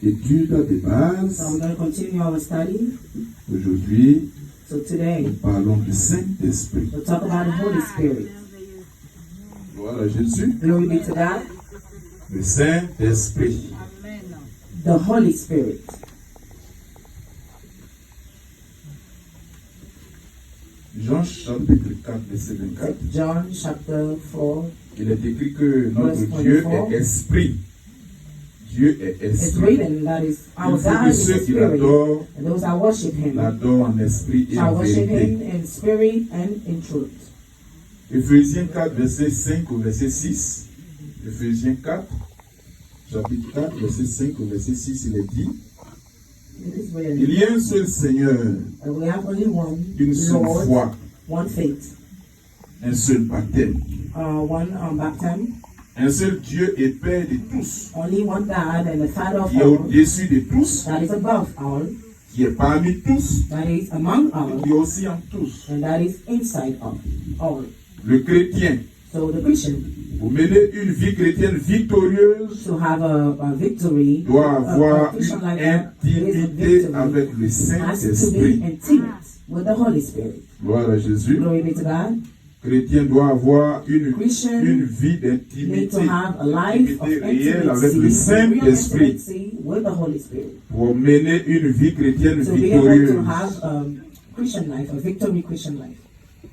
Étude de base. So we're going to continue our study. Aujourd'hui, So today, nous parlons du Saint-Esprit. we'll talk about the Holy Spirit. Gloire à Jésus. Glory be to God. Le Saint-Esprit. The Holy Spirit. Jean chapitre 4, verset 24. John chapter 4. Il est écrit que notre Verse Dieu 24. est esprit. Dieu est It's esprit. written that is our Il faut God que is ceux a qui spirit, l'adorent and those that worship Him l'adorent en esprit et en shall worship vérité. Him in spirit and in truth. Éphésiens 4, verset 5 au verset 6. Éphésiens 4, chapitre 4, verset 5 au verset 6, il est dit: It is il written, y a un seul Seigneur, and we have only one une seule Lord, foi, one faith, un seul baptême, one baptism, un seul Dieu et Père de tous, only one God and the Father of qui est all, au-dessus de tous, that is above all, qui est parmi tous, that is among et all, qui est aussi en tous. and that is inside of all. Le chrétien, So the Christian, pour mener une vie chrétienne victorieuse, to have a victory, doit a avoir Christian une like that, is a intimité victory, avec le has to be Saint-Esprit. intimate with the Holy Spirit. Gloire à Jésus. Glory be to God. Chrétien doit avoir une Christian vie need d'intimité, to have a life of intimité réelle avec le intimacy, real Saint-Esprit intimacy with the Holy Spirit. pour mener une vie chrétienne To be able to victorieuse. have a Christian life, a victory Christian life.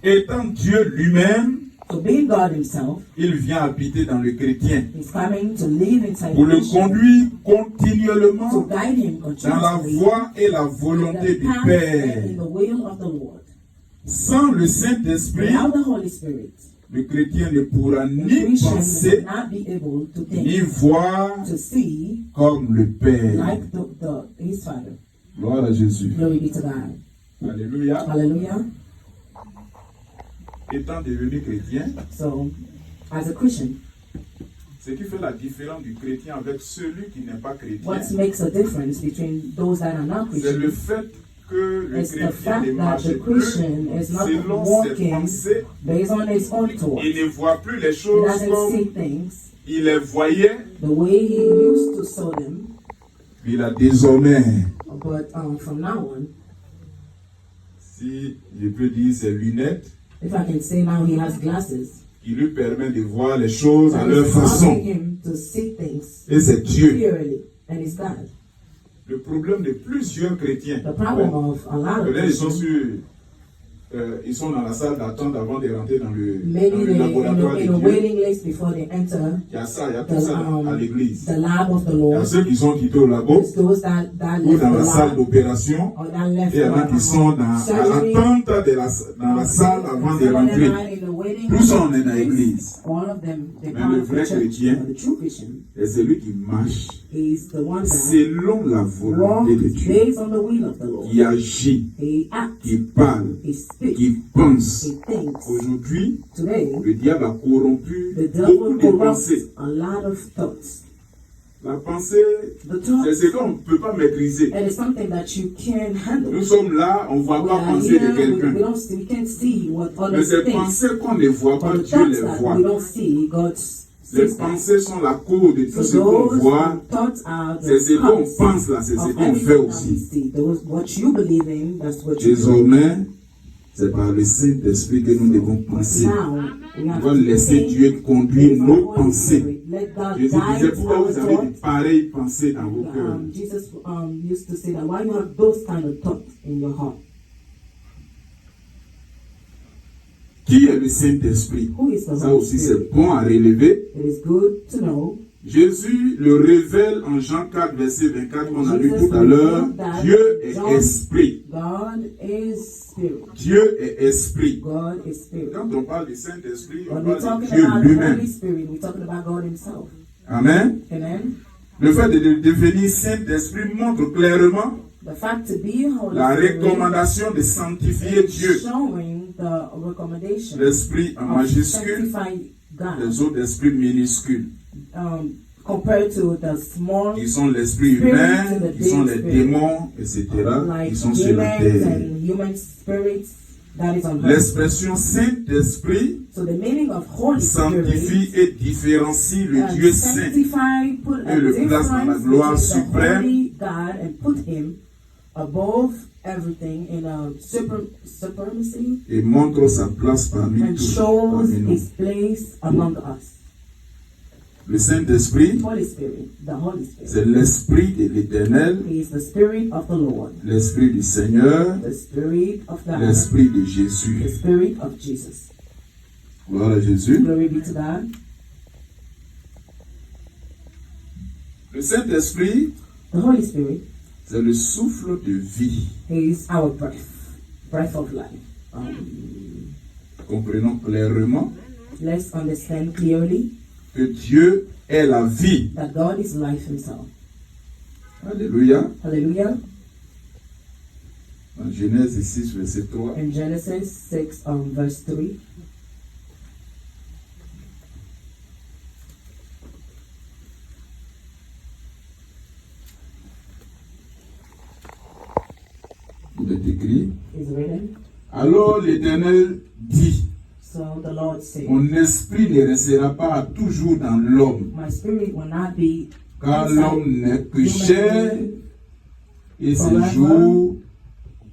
Étant Dieu lui-même, So being God Himself, il vient habiter dans le chrétien He's coming to live inside pour the le Christian, conduire to continuellement guide him dans la continuously voie et la in volonté the du path and Père. in the will of the Lord. Sans le Saint-Esprit, Without the Holy Spirit, le chrétien ne pourra the ni Christian will penser not be able to ni think, voir to see comme le Père. like His Father. Gloire à Jésus. Glory be to God. Alléluia. Hallelujah. Étant devenu chrétien, So, as a Christian, ce qui fait la différence du chrétien avec celui qui n'est pas chrétien, what makes a difference between those that are not c'est le Christian fait que le is the chrétien fact ne that marche the plus Christian is not selon ses walking pensées based on his own thoughts. et ne voit plus les He choses doesn't see comme things il les voyait. the way he used to saw them, Il a désormais, but from now on, si je peux dire, ses lunettes if I can say now, he has glasses qui lui permettent de voir les choses à that leur is façon. allowing him to see things Et c'est Dieu. clearly, and it's God. Le problème de plusieurs chrétiens, The problem of a lot of là, Christians, ils sont dans la salle d'attente avant de rentrer dans le maybe they're laboratoire de in a Dieu. waiting list before they enter Il y a ça, il y a tout ça à l'église. the lab of the Il y a Lord. ceux qui sont quittés au labo It's those that ou left dans the la salle lab d'opération. or that left Et il y en a qui sont à surgery. l'attente dans la salle avant de Some of them rentrer. are in the waiting Tout ça, on est dans list. l'église. All of them, they Mais part le of vrai the church. chrétien, But the true Christian c'est celui qui marche is the one that selon la volonté de walks Dieu, based on the will of the Lord. qui agit, He acts, qui parle, he speaks, qui pense. he thinks. Aujourd'hui, Today, le diable a corrompu the beaucoup devil de corrupts pensées. a lot of thoughts. La pensée, The c'est thoughts, ce qu'on ne peut pas maîtriser. and it's something that you can't handle. Nous sommes là, on ne voit We pas are penser de here, we quelqu'un. don't see, we can't see what Mais others ces think. pensées qu'on ne voit pas, But the Dieu thoughts les that voit. we don't see, God Les sees them. pensées sont la cause de tout So ce qu'on those voit. thoughts are C'est ce the qu'on cause pense là, c'est ce of qu'on everything fait that we aussi. see. Those, what you believe in, that's what you do. Désormais, c'est par le Saint-Esprit que nous devons penser. Now, we On have va to laisser think Dieu conduire based on nos the Holy pensées. Spirit. Let God Jésus disait, guide pourquoi our vous avez de thoughts. pareilles pensées dans vos cœurs? Jesus used to say that why you have those kind of thoughts in your heart. Qui est le Saint-Esprit? Who is the Ça Holy aussi, Spirit? c'est bon à relever. It is good to know. Jésus le révèle en Jean 4, verset 24, qu'on a lu Jesus tout à l'heure. revealed that Dieu est John- esprit. God is spirit. Dieu est esprit. God is spirit. Quand on parle du Saint-Esprit, on When we're parle de talking Dieu about the lui-même. Holy Spirit, we're talking about God Himself. Amen. Amen. Le fait de devenir Saint-Esprit montre clairement The fact to be Holy la Spirit recommandation de sanctifier is Dieu. showing the recommendation L'esprit en of majuscule, sanctifying God les autres esprits minuscules, compared to the small qui sont l'esprit humain, qui sont les démons, etc., qui like sont sur la demons terre. and human spirits That is on earth. L'expression Saint-Esprit So the meaning of Holy sanctifie Spirit et différencie le Dieu saint sanctify, put et a le place dans la difference gloire between the suprême holy God and put him above everything in a supremacy et montre sa place parmi and tous, shows parmi nous. his place among us. Le Saint-Esprit, Holy Spirit, the Holy Spirit. c'est l'Esprit de l'Éternel, He is the Spirit of the Lord, l'Esprit du Seigneur, the Spirit of God, l'Esprit de the Jésus. Spirit of Jesus. Gloire à Jésus. Glory be to God. Le Saint-Esprit, The Holy Spirit c'est le souffle de vie. is our breath of life. Comprenons clairement Let's understand clearly que Dieu est la vie. that God is life himself. Alléluia. Hallelujah. En Genèse 6, verset 3. In Genesis 6, verse 3. Il est écrit. Is written. Alors l'Éternel dit, So the Lord said, mon esprit ne restera pas toujours dans l'homme, my spirit will not be car inside l'homme n'est que human chair being. et ses Forever. jours seront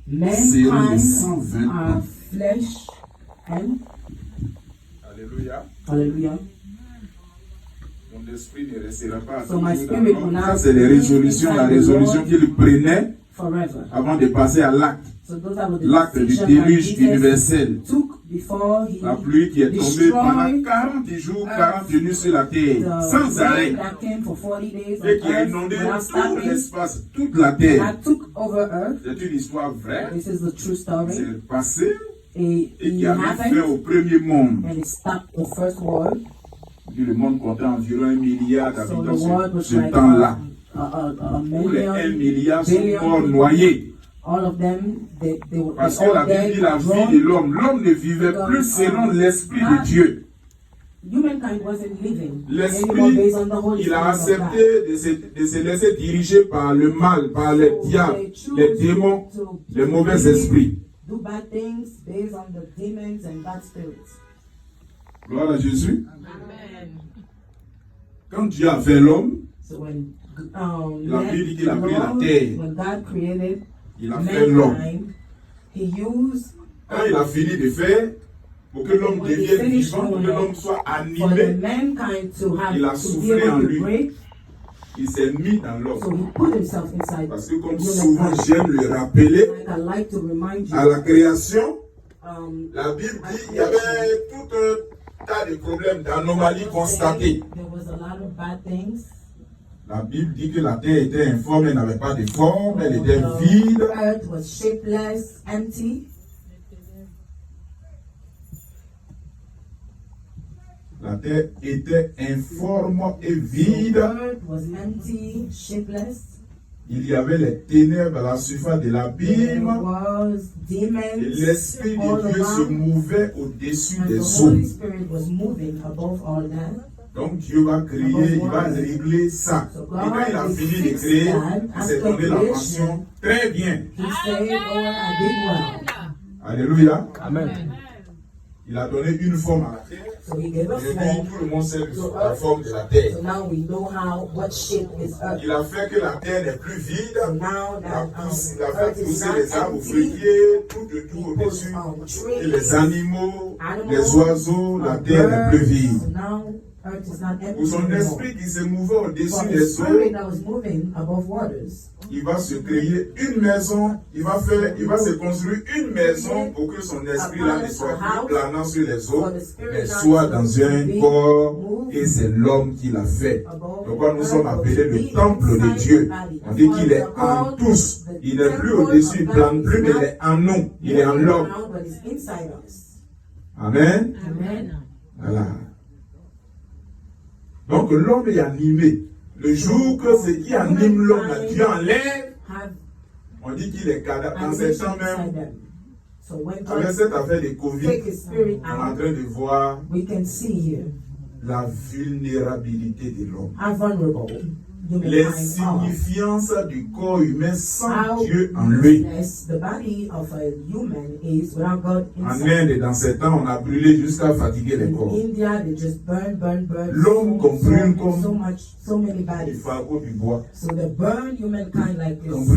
de Mankind 120 are ans. flesh and Alléluia. hallelujah. Mon esprit ne restera pas So my toujours dans spirit will l'homme. not Ça, c'est les be résolutions, la inside the résolution Lord qu'il prenait forever. avant de passer à l'acte. So those are the L'acte du decisions that déluge Jesus universel. took before he La pluie qui est tombée pendant destroyed 40 jours, 40 nuits sur la terre, the sans arrêt, rain that came for 40 days on et qui a earth inondé without tout stopping. l'espace, toute la terre. That took over earth. C'est une histoire vraie, This is the true story. c'est passé, It et qui a mis fin happened au premier monde. and it stopped the first world. Puis le monde comptait environ 1 milliard So the d'habitants world sur was ce like temps-là. a Tous les 1 million, milliard sont billion morts people. noyés. All of them, they were Parce que all la Bible dead, dit la vie de drowned. l'homme. L'homme ne vivait plus selon l'Esprit de Dieu. Humankind wasn't living anymore L'Esprit, based on the Holy il a Spirit of God. accepté de se laisser diriger par le mal, par les diables, les démons, les mauvais esprits. Do bad things based on the demons and bad spirits. Gloire à Jésus. Amen. Quand Dieu a fait l'homme, So when la Bible dit qu'il a pris la terre. when God created Il a fait l'homme. mankind, He used Quand il a fini de faire, pour que l'homme devienne vivant, pour que l'homme soit for the animé, mankind to have Il a to be soufflé en able lui. to breathe. il s'est mis dans So l'homme. He put Himself inside. Parce que comme humankind. souvent j'aime le rappeler, Like I like to remind you, à la création, um, la Bible dit qu'il y avait tout un tas de problèmes, d'anomalies constatées. there was a lot of bad things. La Bible dit que la terre était informe, elle n'avait pas de forme, elle était vide. The earth was shapeless, empty. La terre était informe et The vide. earth was empty, shapeless. Il y avait les ténèbres à la surface de There l'abîme. was Et demons l'Esprit all de Dieu se around. mouvait au-dessus And the des Holy eaux. Spirit was moving above all that. Donc Dieu va créer, il va régler ça. Et quand il a fini de créer, il s'est donné la passion. Très bien. He said, "Oh, I did well." Alléluia. Amen. Il a donné une forme à la terre. So he gave Et a puis form. tout le monde sait la forme de la terre. So now we know what shape is earth. Il a fait que la terre n'est plus vide. So now Il a that fait earth is pousser not les arbres empty, fruitiers, tout de he tout put au-dessus. Et trees, les animaux, animals, les oiseaux, la terre n'est plus birds. vide. So now earth is not empty Pour son anymore. esprit qui se mouvait For au-dessus the des spirit eaux, that was moving above waters, il va se créer une maison, il va se construire une maison pour que son esprit là ne soit plus planant sur les eaux, mais soit dans un corps, et c'est l'homme qui l'a fait. Donc quand nous sommes appelés le temple de Dieu, on dit qu'il est en tous. Il n'est plus au-dessus, il ne plane plus, mais il est en nous, il est en l'homme. but it's inside us. Amen. Amen. Voilà. Donc l'homme est animé. Le jour que ce qui anime l'homme, là, Dieu enlève, Have on dit qu'il est cadavre. Dans ces temps inside même, them. So when avec God cette affaire de Covid, take His spirit on est en out, train de voir we can see here la vulnérabilité de l'homme. how vulnerable l'insignifiance du corps humain sans How Dieu en lui. useless the body of a human is without God En inside. Inde, dans ces temps, on a brûlé jusqu'à fatiguer les In corps. India, they just burn. L'homme qu'on brûle comme so many du bodies. fardeau du bois. So they burn humankind like Qu'on this.